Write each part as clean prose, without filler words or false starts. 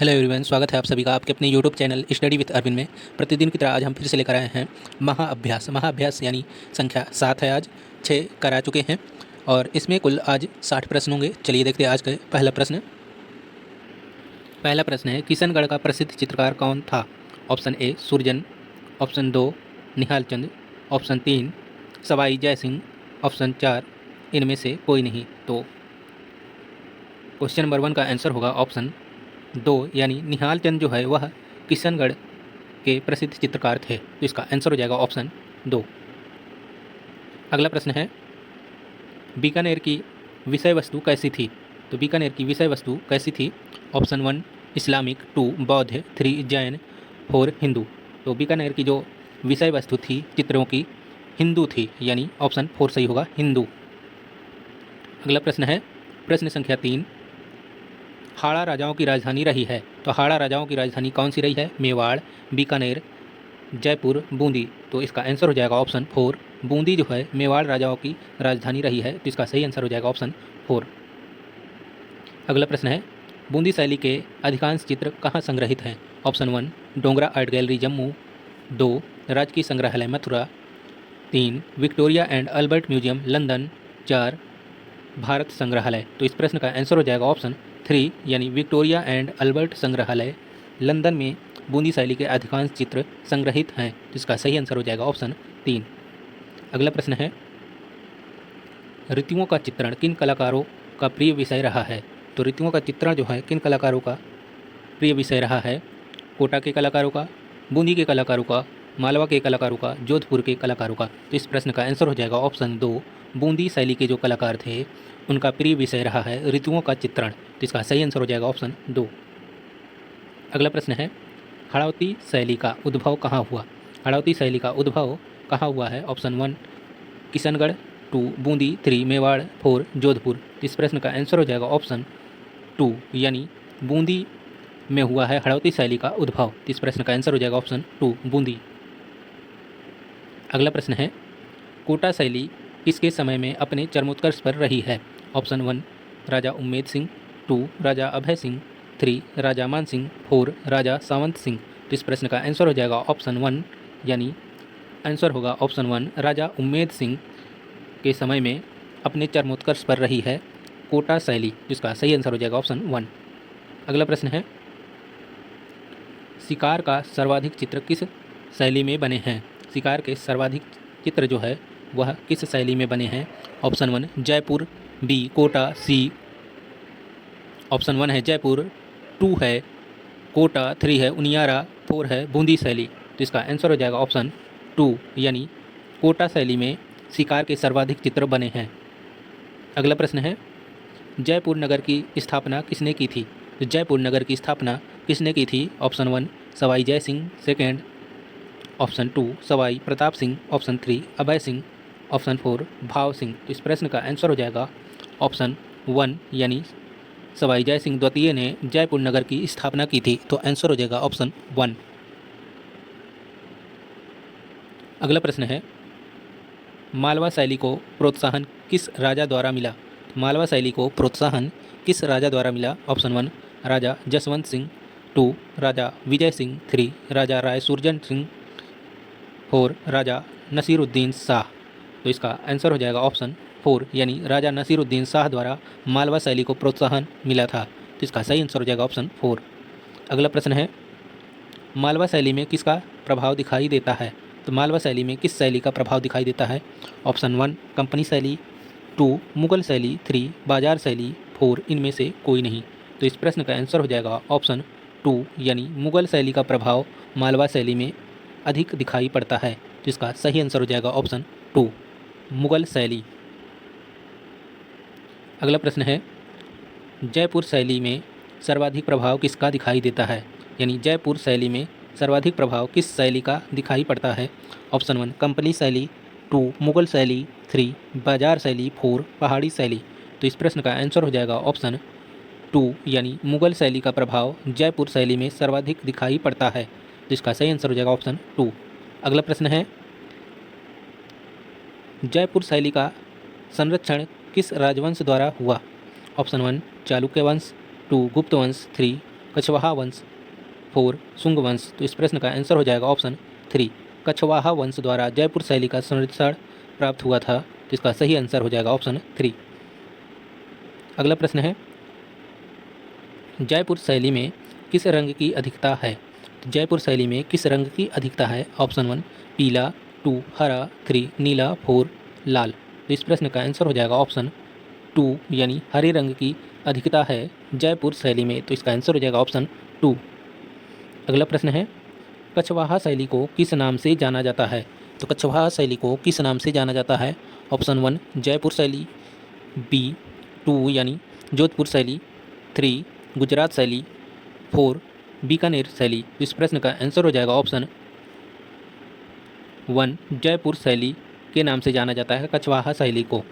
Hello everyone, स्वागत है आप सभी का आपके अपने YouTube channel study with Arvind में। प्रतिदिन की तरह आज हम फिर से लेकर आए हैं महाअभ्यास यानी संख्या 7 है। आज 6 करा चुके हैं और इसमें कुल आज 60 प्रश्न होंगे। चलिए देखते हैं आज का पहला प्रश्न है, किशनगढ़ का प्रसिद्ध चित्रकार कौन था? Option A Surjan, option 2 Nihal Chand, option 3 Sawai Jai Singh, option 4 इनमें से कोई नहीं। तो क्वेश्चन नंबर 1 का आंसर होगा ऑप्शन 2 यानी निहाल चंद जो है वह किशनगढ़ के प्रसिद्ध चित्रकार थे। तो इसका आंसर हो जाएगा ऑप्शन 2। अगला प्रश्न है, बीकानेर की विषय वस्तु कैसी थी? तो बीकानेर की विषय वस्तु कैसी थी? ऑप्शन 1 इस्लामिक, 2 बौद्ध, 3 जैन, 4 हिंदू। तो बीकानेर की जो विषय वस्तु थी चित्रों की हिंदू थी, यानी ऑप्शन 4 सही होगा, हिंदू। अगला प्रश्न है, प्रश्न संख्या 3, हाड़ा राजाओं की राजधानी रही है। तो हाड़ा राजाओं की राजधानी कौन सी रही है? मेवाड़, बीकानेर, जयपुर, बूंदी। तो इसका आंसर हो जाएगा ऑप्शन 4, बूंदी जो है मेवाड़ राजाओं की राजधानी रही है। तो इसका सही आंसर हो जाएगा ऑप्शन 4। अगला प्रश्न है, बूंदी शैली के अधिकांश चित्र कहाँ संग्रहित हैं? Option 1 Dongra art gallery Jammu, 2 राजकीय संग्रहालय Mathura, 3 Victoria and Albert museum London, 4 Bharat संग्रहालय। तो इस प्रश्न का आंसर हो जाएगा ऑप्शन 3 यानी विक्टोरिया एंड अल्बर्ट संग्रहालय लंदन में बूंदी शैली के अधिकांश चित्र संग्रहित हैं। जिसका सही आंसर हो जाएगा ऑप्शन 3। अगला प्रश्न है, ऋतुओं का चित्रण किन कलाकारों का प्रिय विषय रहा है? तो ऋतुओं का चित्रण जो है किन कलाकारों का प्रिय विषय रहा है? कोटा के कलाकारों का, बूंदी के कलाकारों का, मालवा के कलाकारों का, जोधपुर के कलाकारों का। तो इस प्रश्न का आंसर हो जाएगा ऑप्शन 2, बूंदी शैली के जो कलाकार थे उनका प्रिय विषय रहा है ऋतुओं का चित्रण। तो इसका सही आंसर हो जाएगा ऑप्शन 2। अगला प्रश्न है, हड़ौती शैली का उद्भव कहाँ हुआ? हड़ौती शैली का उद्भव कहाँ हुआ है? ऑप्शन 1 किशनगढ़, 2 बूंदी, 3 मेवाड़, 4 जोधपुर। इस प्रश्न का आंसर हो जाएगा ऑप्शन 2 यानी बूंदी में हुआ है हड़ौती शैली का उद्भव। इस प्रश्न का आंसर हो जाएगा ऑप्शन 2 बूंदी। अगला प्रश्न है, कोटा शैली किसके समय में अपने चरमोत्कर्ष पर रही है? ऑप्शन 1 राजा उम्मेद सिंह, 2 राजा अभय सिंह, 3 राजा मान सिंह, 4 राजा सावंत सिंह। तो इस प्रश्न का आंसर हो जाएगा ऑप्शन 1 यानी आंसर होगा ऑप्शन 1 राजा उम्मेद सिंह के समय में अपने चरमोत्कर्ष पर रही है कोटा शैली। जिसका सही आंसर हो जाएगा ऑप्शन 1। अगला प्रश्न है, शिकार का सर्वाधिक चित्र किस शैली में बने हैं? शिकार के सर्वाधिक चित्र जो है वह किस शैली में बने हैं? Option 1 Jaipur, B Kota, C option 1 है जयपुर, 2 है कोटा, 3 है उनियारा, 4 है बूंदी शैली। तो इसका आंसर हो जाएगा ऑप्शन 2 यानी कोटा शैली में शिकार के सर्वाधिक चित्र बने हैं। अगला प्रश्न है, जयपुर नगर की स्थापना किसने की थी? तो जयपुर नगर की स्थापना किसने की थी? Option 1 Sawai Jai Singh, second option 2 Sawai Pratap Singh, option 3 Abhay Singh, option 4 भाव सिंह। तो इस प्रश्न का आंसर हो जाएगा ऑप्शन 1 यानी सवाई जय सिंह द्वितीय ने जयपुर नगर की स्थापना की थी। तो आंसर हो जाएगा ऑप्शन 1। अगला प्रश्न है, मालवा शैली को प्रोत्साहन किस राजा द्वारा मिला? मालवा शैली को प्रोत्साहन किस राजा द्वारा मिला? ऑप्शन 1 राजा जसवंत सिंह, 2 राजा विजय सिंह, 3 राजा राय सुरजन सिंह, 4 राजा नसीरुद्दीन शाह। तो इसका आंसर हो जाएगा ऑप्शन 4 यानी राजा नसीरुद्दीन शाह द्वारा मालवा शैली को प्रोत्साहन मिला था। तो इसका सही आंसर हो जाएगा ऑप्शन 4। अगला प्रश्न है, मालवा शैली में किसका प्रभाव दिखाई देता है? तो मालवा शैली में किस शैली का प्रभाव दिखाई देता है? ऑप्शन 1 कंपनी शैली, 2 मुगल शैली, 3 बाजार शैली, 4 इनमें से कोई नहीं। तो इस प्रश्न का आंसर हो जाएगा ऑप्शन 2 यानी मुगल शैली का प्रभाव मालवा शैली में अधिक दिखाई पड़ता है। तो इसका सही आंसर हो जाएगा ऑप्शन 2 मुगल शैली। अगला प्रश्न है, जयपुर शैली में सर्वाधिक प्रभाव किसका दिखाई देता है? यानी जयपुर शैली में सर्वाधिक प्रभाव किस शैली का दिखाई पड़ता है? ऑप्शन 1 कंपनी शैली, 2 मुगल शैली, 3 बाजार शैली, 4 पहाड़ी शैली। तो इस प्रश्न का आंसर हो जाएगा ऑप्शन 2 यानी मुगल शैली का प्रभाव जयपुर शैली में सर्वाधिक दिखाई पड़ता है। तो इसका सही आंसर हो जाएगा ऑप्शन 2। अगला प्रश्न है, जयपुर शैली का संरक्षण किस राजवंश द्वारा हुआ? ऑप्शन 1 चालुक्य वंश, 2 गुप्त वंश, 3 कछवाहा वंश, 4 शुंग वंश। तो इस प्रश्न का आंसर हो जाएगा ऑप्शन 3, कछवाहा वंश द्वारा जयपुर शैली का संरक्षण प्राप्त हुआ था। तो इसका सही आंसर हो जाएगा ऑप्शन 3। अगला प्रश्न है, जयपुर शैली में किस रंग की अधिकता है? तो जयपुर शैली में किस रंग की अधिकता है? ऑप्शन 1 पीला, 2 हरा, 3 नीला, 4 लाल। तो इस प्रश्न का आंसर हो जाएगा ऑप्शन 2 यानी हरे रंग की अधिकता है जयपुर शैली में। तो इसका आंसर हो जाएगा ऑप्शन 2। अगला प्रश्न है, कछवाहा शैली को किस नाम से जाना जाता है? तो कछवाहा शैली को किस नाम से जाना जाता है? ऑप्शन 1 जयपुर शैली, बी 2 यानी जोधपुर शैली, 3 गुजरात शैली, 4 बीकानेर शैली। तो इस प्रश्न का आंसर हो जाएगा ऑप्शन 1 जयपुर शैली के नाम से जाना जाता है कछवाहा शैली को।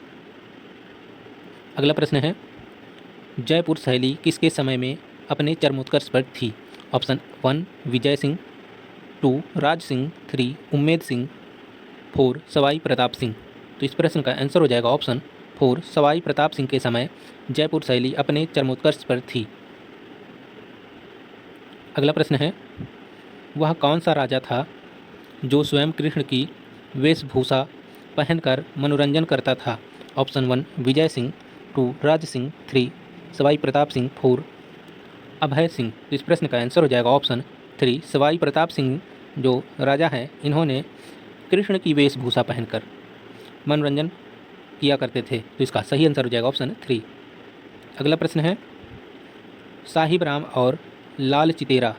अगला प्रश्न है, जयपुर शैली किसके समय में अपने चरमोत्कर्ष पर थी? ऑप्शन 1 विजय सिंह, 2 राज सिंह, 3 उम्मेद सिंह, 4 सवाई प्रताप सिंह। तो इस प्रश्न का आंसर हो जाएगा ऑप्शन 4 सवाई प्रताप सिंह के समय जयपुर शैली अपने चरमोत्कर्ष पर थी। अगला प्रश्न है, वह कौन सा राजा था जो स्वयं कृष्ण की वेशभूषा पहनकर मनोरंजन करता था? ऑप्शन 1 विजय सिंह, 2 राज सिंह, 3 सवाई प्रताप सिंह, 4 अभय सिंह। तो इस प्रश्न का आंसर हो जाएगा ऑप्शन 3 सवाई प्रताप सिंह जो राजा हैं इन्होंने कृष्ण की वेशभूषा पहनकर मनोरंजन किया करते थे। तो इसका सही आंसर हो जाएगा ऑप्शन 3। अगला प्रश्न है, साहिब राम और लाल चितेरा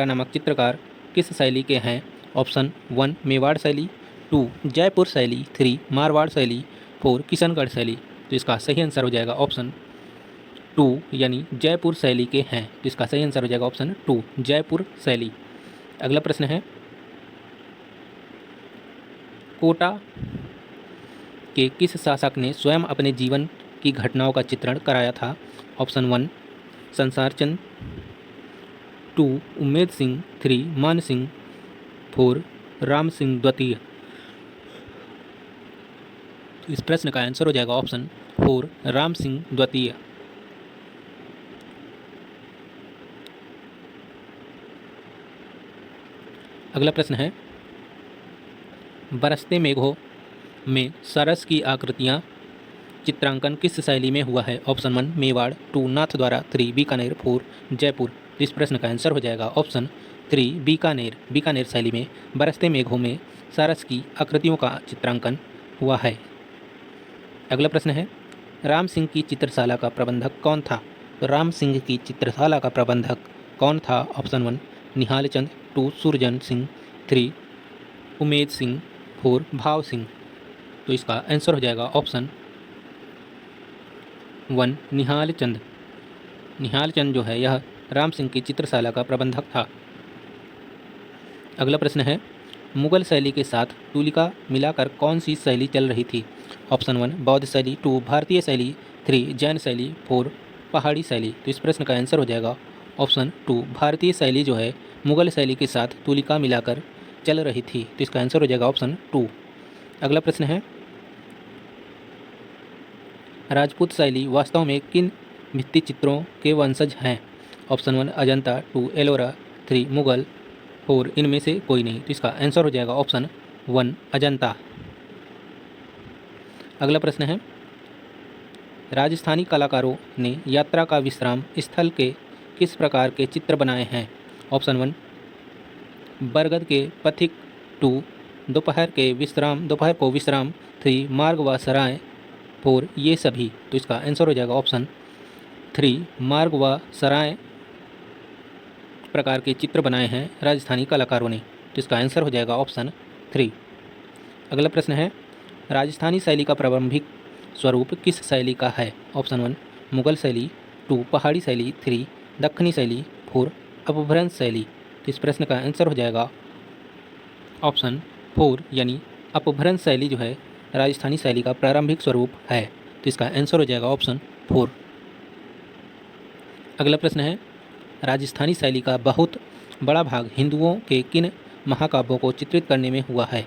नामक चित्रकार किस शैली के हैं? ऑप्शन 1 मेवाड़ शैली, 2 जयपुर शैली, 3 मारवाड़ शैली, 4 किशनगढ़ शैली। तो इसका सही आंसर हो जाएगा ऑप्शन 2 यानी जयपुर शैली के हैं। तो इसका सही आंसर हो जाएगा ऑप्शन 2 जयपुर शैली। अगला प्रश्न है, कोटा के किस शासक ने स्वयं अपने जीवन की घटनाओं का चित्रण कराया था? ऑप्शन 1 संसार चंद, 2 उम्मेद सिंह, 3 मान सिंह, 4 राम सिंह द्वितीय। तो इस प्रश्न का आंसर हो जाएगा ऑप्शन 4 राम सिंह द्वितीय। अगला प्रश्न है, बरसते मेघों में सरस की आकृतियाँ चित्रांकन किस शैली में हुआ है? ऑप्शन 1 मेवाड़, 2 नाथद्वारा, 3 बीकानेर, 4 जयपुर। तो इस प्रश्न का आंसर हो जाएगा ऑप्शन 3 बीकानेर शैली में बरसते मेघों में सरस की आकृतियों का चित्रांकन हुआ है। अगला प्रश्न है, राम सिंह की चित्रशाला का प्रबंधक कौन था? तो राम सिंह की चित्रशाला का प्रबंधक कौन था? ऑप्शन 1 निहाल चंद, 2 सुरजन सिंह, 3 उमेद सिंह, 4 भाव सिंह। तो इसका आंसर हो जाएगा ऑप्शन 1 निहाल चंद। निहाल चंद जो है यह राम सिंह की चित्रशाला का प्रबंधक था। अगला प्रश्न है, मुगल शैली के साथ तुलिका मिलाकर कौन सी शैली चल रही थी? ऑप्शन 1 बौद्ध शैली, 2 भारतीय शैली, 3 जैन शैली, 4 पहाड़ी शैली। तो इस प्रश्न का आंसर हो जाएगा ऑप्शन 2 भारतीय शैली जो है मुगल शैली के साथ तुलिका मिलाकर चल रही थी। तो इसका आंसर हो जाएगा ऑप्शन 2। अगला प्रश्न है, राजपूत शैली वास्तव में किन भित्ति चित्रों के वंशज हैं? ऑप्शन 1 अजंता, 2 एलोरा, 3 मुगल, 4 इनमें से कोई नहीं। तो इसका आंसर हो जाएगा ऑप्शन 1 अजंता। अगला प्रश्न है, राजस्थानी कलाकारों ने यात्रा का विश्राम स्थल के किस प्रकार के चित्र बनाए हैं? ऑप्शन 1 बरगद के पथिक, 2 दोपहर को विश्राम, 3 मार्ग व सराय, 4 ये सभी। तो इसका आंसर हो जाएगा ऑप्शन 3 मार्ग व सराय प्रकार के चित्र बनाए हैं राजस्थानी कलाकारों ने। तो इसका आंसर हो जाएगा ऑप्शन 3। अगला प्रश्न है, राजस्थानी शैली का प्रारंभिक स्वरूप किस शैली का है? ऑप्शन 1 मुगल शैली, 2 पहाड़ी शैली, 3 दक्षिणी शैली, 4 अपभ्रंश शैली। तो इस प्रश्न का आंसर हो जाएगा ऑप्शन 4 यानी अपभ्रंश शैली जो है राजस्थानी शैली का प्रारंभिक स्वरूप है। तो इसका आंसर हो जाएगा ऑप्शन 4। अगला प्रश्न है, राजस्थानी शैली का बहुत बड़ा भाग हिंदुओं के किन महाकाव्यों को चित्रित करने में हुआ है?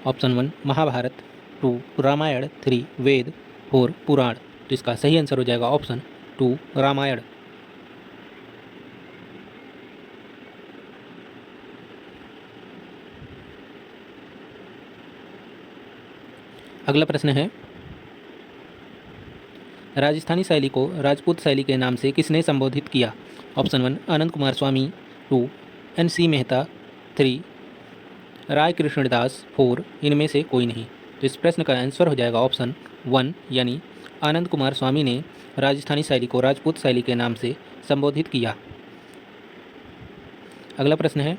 ऑप्शन 1 महाभारत, 2 रामायण, 3 वेद, 4 पुराण। तो इसका सही आंसर हो जाएगा ऑप्शन टू रामायण। अगला प्रश्न है, राजस्थानी शैली को राजपूत शैली के नाम से किसने संबोधित किया? ऑप्शन 1 अनंत कुमार स्वामी, 2 NC मेहता, 3 राय कृष्णदास, 4 इनमें से कोई नहीं। तो इस प्रश्न का आंसर हो जाएगा ऑप्शन 1 यानी आनंद कुमार स्वामी ने राजस्थानी शैली को राजपूत शैली के नाम से संबोधित किया। अगला प्रश्न है,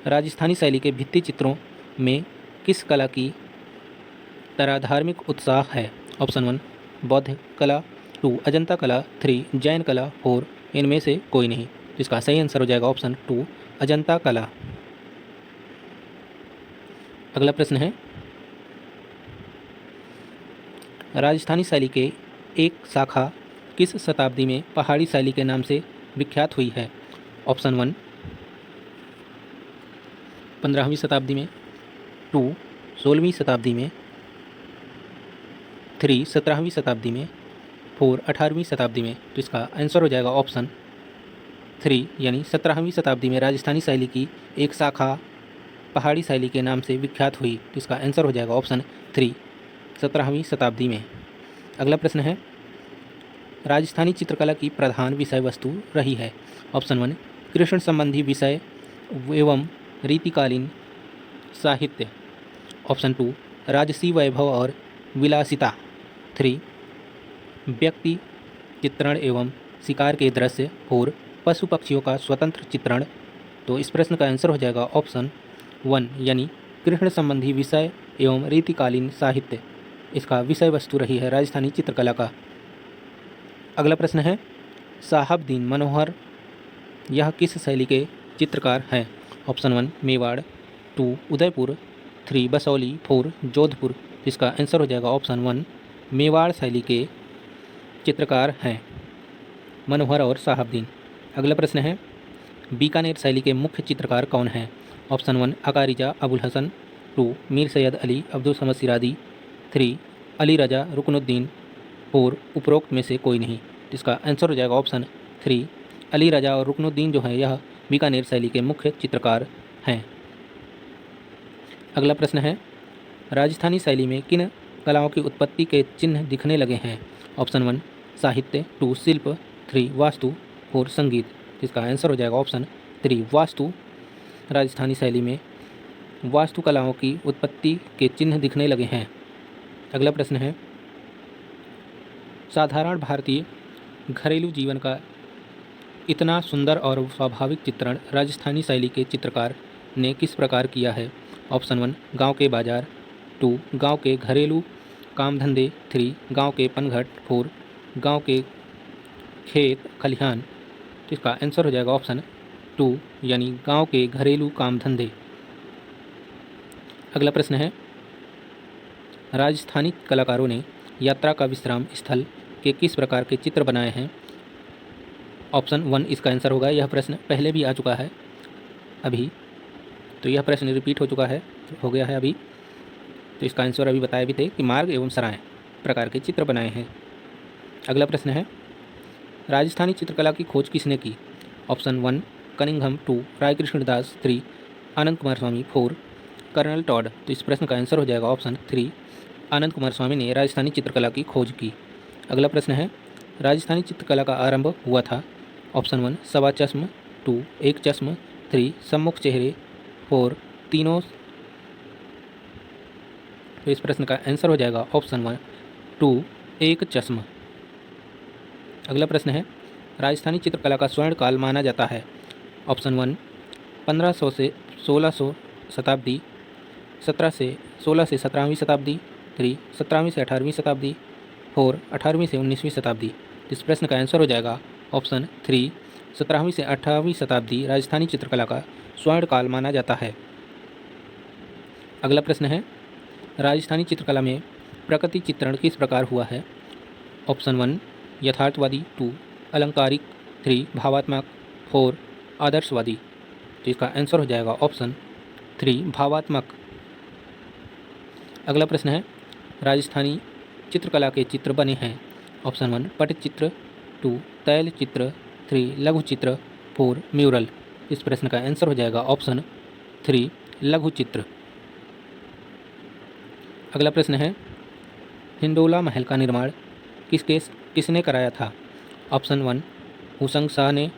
राजस्थानी शैली के भित्ति चित्रों में किस कला की तरह धार्मिक उत्साह है? ऑप्शन 1 बौद्ध कला, 2 अजंता कला, 3 जैन कला, 4 इनमें से कोई नहीं। इसका सही आंसर हो जाएगा ऑप्शन 2 अजंता कला। अगला प्रश्न है, राजस्थानी शैली के एक शाखा किस शताब्दी में पहाड़ी शैली के नाम से विख्यात हुई है? ऑप्शन 1 15वीं शताब्दी में, 2 16वीं शताब्दी में, 3 17वीं शताब्दी में, 4 18वीं शताब्दी में। तो इसका आंसर हो जाएगा ऑप्शन 3 यानी 17वीं शताब्दी में राजस्थानी शैली की एक शाखा पहाड़ी शैली के नाम से विख्यात हुई। तो इसका आंसर हो जाएगा ऑप्शन 3 17वीं शताब्दी में। अगला प्रश्न है, राजस्थानी चित्रकला की प्रधान विषय वस्तु रही है? ऑप्शन 1 कृष्ण संबंधी विषय एवं रीतिकालीन साहित्य, ऑप्शन 2 राजसी वैभव और विलासिता, 3 व्यक्ति चित्रण एवं शिकार के दृश्य, 4 पशु पक्षियों का स्वतंत्र चित्रण। तो इस प्रश्न का आंसर हो जाएगा ऑप्शन 1 यानी कृष्ण संबंधी विषय एवं रीतिकालीन साहित्य इसका विषय वस्तु रही है राजस्थानी चित्रकला का। अगला प्रश्न है, साहबदीन मनोहर यह किस शैली के चित्रकार हैं? ऑप्शन 1 मेवाड़, 2 उदयपुर, 3 बसौली, 4 जोधपुर। इसका आंसर हो जाएगा ऑप्शन 1 मेवाड़ शैली के चित्रकार हैं मनोहर और साहबदीन। अगला प्रश्न है, बीकानेर शैली के मुख्य चित्रकार कौन हैं? ऑप्शन 1 अकारिजा अबुल हसन, 2 मीर सैयद अली अब्दुल समद सिरादी, 3 अली रजा रुकनुद्दीन, 4 उपरोक्त में से कोई नहीं। इसका आंसर हो जाएगा ऑप्शन 3 अली रजा और रुकनुद्दीन जो है यह बीकानेर शैली के मुख्य चित्रकार हैं। अगला प्रश्न है, राजस्थानी शैली में किन कलाओं की उत्पत्ति के चिन्ह दिखने लगे हैं? ऑप्शन 1 साहित्य, 2 शिल्प, 3 वास्तु, 4 संगीत। इसका आंसर हो जाएगा ऑप्शन 3 वास्तु। राजस्थानी शैली में वास्तुकलाओं की उत्पत्ति के चिन्ह दिखने लगे हैं। अगला प्रश्न है, साधारण भारतीय घरेलू जीवन का इतना सुंदर और स्वाभाविक चित्रण राजस्थानी शैली के चित्रकार ने किस प्रकार किया है? ऑप्शन 1 गांव के बाजार, 2 गांव के घरेलू काम धंधे, 3 गांव के पनघट, 4 गांव के खेत खलिहान। तो इसका आंसर हो जाएगा ऑप्शन 2 यानी गांव के घरेलू काम धंधे। अगला प्रश्न है, राजस्थानी कलाकारों ने यात्रा का विश्राम स्थल के किस प्रकार के चित्र बनाए हैं? ऑप्शन 1 इसका आंसर होगा। यह प्रश्न पहले भी आ चुका है अभी, तो यह प्रश्न रिपीट हो गया है अभी। तो इसका आंसर अभी बताए भी थे कि मार्ग एवं सराय प्रकार के चित्र बनाए हैं। अगला प्रश्न है, राजस्थानी चित्रकला की खोज किसने की? ऑप्शन 1 कनिंघम, 2 राय कृष्णदास, 3 आनंद कुमार स्वामी, 4 कर्नल टॉड। तो इस प्रश्न का आंसर हो जाएगा ऑप्शन 3 आनंद कुमार स्वामी ने राजस्थानी चित्रकला की खोज की। अगला प्रश्न है, राजस्थानी चित्रकला का आरंभ हुआ था? ऑप्शन 1 सवा चश्म, 2 एक चश्म, 3 सम्मुख चेहरे, 4 तीनों। तो इस प्रश्न का आंसर हो जाएगा ऑप्शन 1 2 एक चश्म। अगला प्रश्न है, राजस्थानी चित्रकला का स्वर्ण काल माना जाता है? ऑप्शन 1 1500 से 1600 शताब्दी, 16 से 17वीं शताब्दी, 3 17वीं से 18वीं शताब्दी, 4 18वीं से 19वीं शताब्दी। इस प्रश्न का आंसर हो जाएगा ऑप्शन 3 17वीं से 18वीं शताब्दी राजस्थानी चित्रकला का स्वर्ण काल माना जाता है। अगला प्रश्न है, राजस्थानी चित्रकला में प्रकृति चित्रण किस प्रकार हुआ है? ऑप्शन 1 यथार्थवादी, 2 अलंकारिक, 3 भावात्मक, 4 आदर्शवादी। तो इसका आंसर हो जाएगा ऑप्शन 3 भावात्मक। अगला प्रश्न है, राजस्थानी चित्रकला के चित्र बने हैं? ऑप्शन 1 पटचित्र, 2 तैल चित्र, 3 लघु चित्र, 4 म्यूरल। इस प्रश्न का आंसर हो जाएगा ऑप्शन 3 लघु चित्र। अगला प्रश्न है, हिंडोला महल का निर्माण किसने कराया था? ऑप्शन 1 हुसंग शाह ने,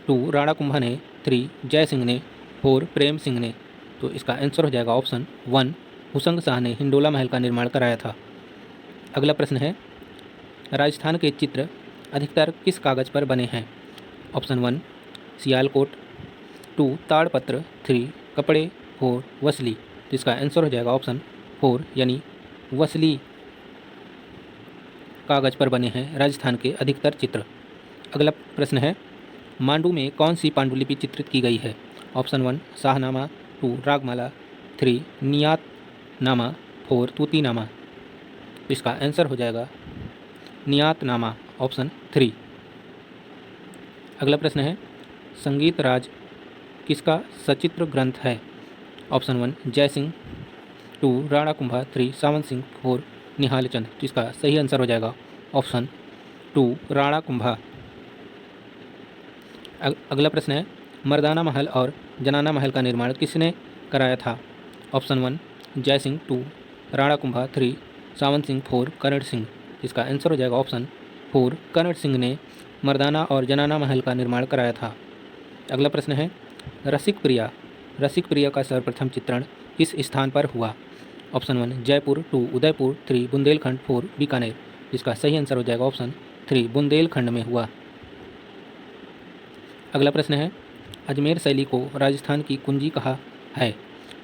2 राणा कुंभा ने, 3 जय सिंह ने, 4 प्रेम सिंह ने। तो इसका आंसर हो जाएगा ऑप्शन 1 हुसंग शाह ने हिंडोला महल का निर्माण कराया था। अगला प्रश्न है, राजस्थान के चित्र अधिकतर किस कागज़ पर बने हैं? ऑप्शन 1 सियालकोट, 2 ताड़पत्र, 3 कपड़े, 4 वसली। तो इसका आंसर हो जाएगा ऑप्शन 4 यानी वसली कागज़ पर बने हैं राजस्थान के अधिकतर चित्र। अगला प्रश्न है, मांडू में कौन सी पांडुलिपि चित्रित की गई है? ऑप्शन 1 शाहनामा, 2 रागमाला, 3 नियातनामा, 4 तूतीनामा। इसका आंसर हो जाएगा नियातनामा ऑप्शन 3। अगला प्रश्न है, संगीत राज किसका सचित्र ग्रंथ है? ऑप्शन 1 जय सिंह, 2 राणा कुंभा, 3 सावंत सिंह, 4 निहाल चंद। तो इसका सही आंसर हो जाएगा ऑप्शन 2 राणा कुंभा। अगला प्रश्न है, मर्दाना महल और जनाना महल का निर्माण किसने कराया था? ऑप्शन 1 जय सिंह, 2 राणा कुंभा, 3 सावंत सिंह, 4 कर्ण सिंह। इसका आंसर हो जाएगा ऑप्शन 4 कर्ण सिंह ने मर्दाना और जनाना महल का निर्माण कराया था। अगला प्रश्न है, रसिक प्रिया का सर्वप्रथम चित्रण किस स्थान पर हुआ? ऑप्शन 1 जयपुर, 2 उदयपुर, 3 बुंदेलखंड, 4 बीकानेर। इसका सही आंसर हो जाएगा ऑप्शन 3 बुंदेलखंड में हुआ। अगला प्रश्न है, अजमेर शैली को राजस्थान की कुंजी कहा है?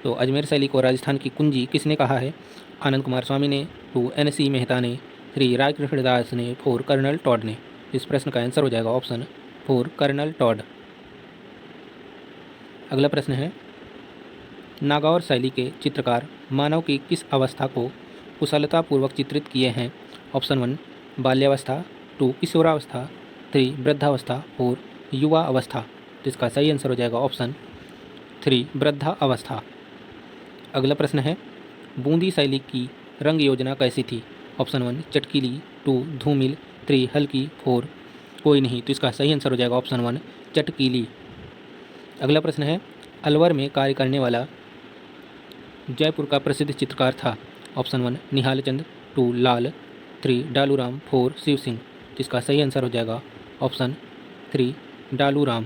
तो अजमेर शैली को राजस्थान की कुंजी किसने कहा है? आनंद कुमार स्वामी ने, 2 NC मेहता ने, 3 रायकृष्ण दास ने, 4 कर्नल टॉड ने। इस प्रश्न का आंसर हो जाएगा ऑप्शन 4 कर्नल टॉड। अगला प्रश्न है, नागौर शैली के चित्रकार मानव की किस अवस्था को कुशलतापूर्वक चित्रित किए हैं? ऑप्शन 1 बाल्यावस्था, 2 किशोरावस्था, 3 वृद्धावस्था, 4 युवा अवस्था। तो इसका सही आंसर हो जाएगा ऑप्शन 3 वृद्धा अवस्था। अगला प्रश्न है, बूंदी शैली की रंग योजना कैसी थी? ऑप्शन 1 चटकीली, 2 धूमिल, 3 हल्की, 4 कोई नहीं। तो इसका सही आंसर हो जाएगा ऑप्शन 1 चटकीली। अगला प्रश्न है, अलवर में कार्य करने वाला जयपुर का प्रसिद्ध चित्रकार था? ऑप्शन 1 निहाल चंद, 2 लाल, 3 डालूराम, 4 शिव सिंह। इसका सही आंसर हो जाएगा ऑप्शन 3 डालूराम।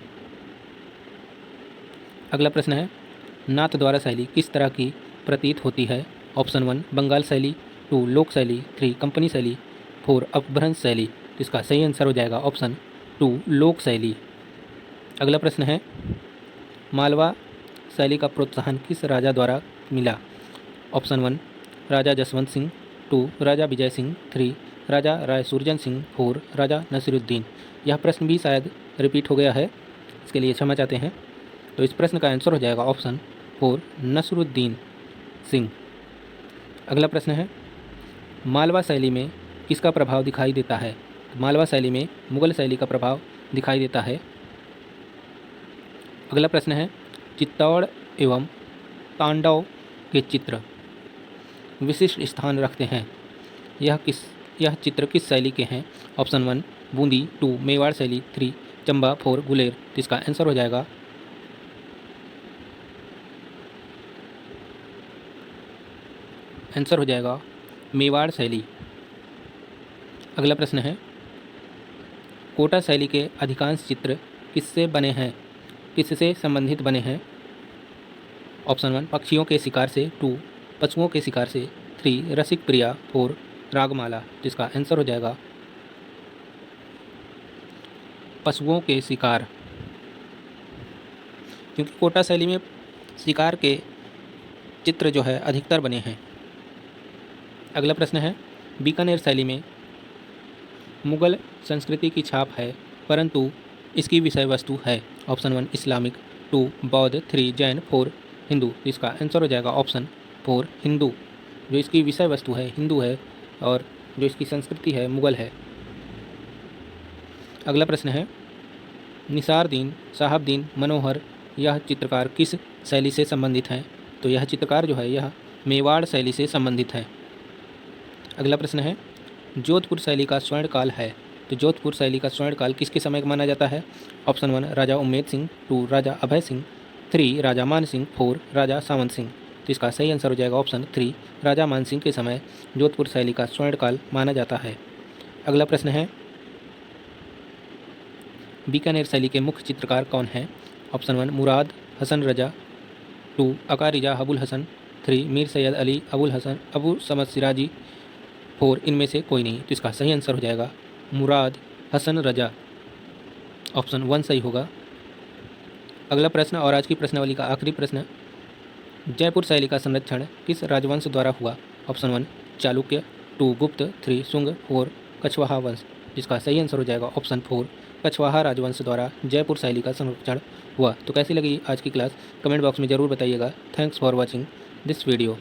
अगला प्रश्न है, नाथ द्वारा शैली किस तरह की प्रतीत होती है? ऑप्शन 1 बंगाल शैली, 2 लोक शैली, 3 कंपनी शैली, 4 अपभ्रंश शैली। इसका सही आंसर हो जाएगा ऑप्शन 2 लोक शैली। अगला प्रश्न है, मालवा शैली का प्रोत्साहन किस राजा द्वारा मिला? ऑप्शन 1 राजा जसवंत सिंह, 2 राजा विजय सिंह, 3 राजा राय सुरजन सिंह, 4 राजा नसीरुद्दीन। यह प्रश्न भी शायद रिपीट हो गया है, इसके लिए क्षमा चाहते हैं। तो इस प्रश्न का आंसर हो जाएगा ऑप्शन 4 नसरुद्दीन सिंह। अगला प्रश्न है, मालवा शैली में किसका प्रभाव दिखाई देता है? मालवा शैली में मुगल शैली का प्रभाव दिखाई देता है। अगला प्रश्न है, चित्तौड़ एवं तांडव के चित्र विशिष्ट स्थान रखते हैं, यह चित्र किस शैली के हैं? ऑप्शन 1 बूंदी, 2 मेवाड़ शैली, 3 चंबा, 4 गुलेर। इसका आंसर हो जाएगा मेवाड़ शैली। अगला प्रश्न है, कोटा शैली के अधिकांश चित्र किससे संबंधित बने हैं? ऑप्शन 1 पक्षियों के शिकार से, 2 पशुओं के शिकार से, 3 रसिक प्रिया, 4 रागमाला। जिसका आंसर हो जाएगा पशुओं के शिकार, क्योंकि कोटा शैली में शिकार के चित्र जो है अधिकतर बने हैं। अगला प्रश्न है, बीकानेर शैली में मुगल संस्कृति की छाप है, परंतु इसकी विषय वस्तु है। ऑप्शन 1 इस्लामिक, 2 बौद्ध, 3 जैन, 4 हिंदू। इसका आंसर हो जाएगा ऑप्शन 4 हिंदू। जो इसकी विषय वस्तु है हिंदू है और जो इसकी संस्कृति है मुगल है। अगला प्रश्न है, निसारदीन साहबदीन मनोहर यह चित्रकार किस शैली से संबंधित हैं? तो यह चित्रकार जो है यह मेवाड़ शैली से संबंधित है। अगला प्रश्न है, जोधपुर शैली का स्वर्णकाल है, तो जोधपुर शैली का स्वर्णकाल किसके समय का माना जाता है? ऑप्शन 1 राजा उम्मेद सिंह, 2 राजा अभय सिंह, 3 राजा मान सिंह, 4 राजा सावंत सिंह। तो इसका सही आंसर हो जाएगा ऑप्शन 3 राजा मान सिंह के समय जोधपुर शैली का स्वर्णकाल माना जाता है। अगला प्रश्न है, बीकानेर शैली के मुख्य चित्रकार कौन हैं? ऑप्शन 1 मुराद हसन रजा, 2 अकारिजा अबुल हसन, 3 मीर सैयद अली अबुल हसन अबू समद सिराजी, 4 इनमें से कोई नहीं। तो इसका सही आंसर हो जाएगा मुराद हसन रजा, ऑप्शन 1 सही होगा। अगला प्रश्न और आज की प्रश्नावली का आखिरी प्रश्न, जयपुर शैली का संरक्षण किस राजवंश द्वारा हुआ? ऑप्शन 1 चालुक्य, 2 गुप्त, 3 शुंग, 4 कछवाहा वंश। जिसका सही आंसर हो जाएगा ऑप्शन 4 कछवाहा राजवंश द्वारा जयपुर शैली का संरक्षण हुआ। तो कैसी लगी आज की क्लास, कमेंट बॉक्स में ज़रूर बताइएगा। Thanks for watching this video.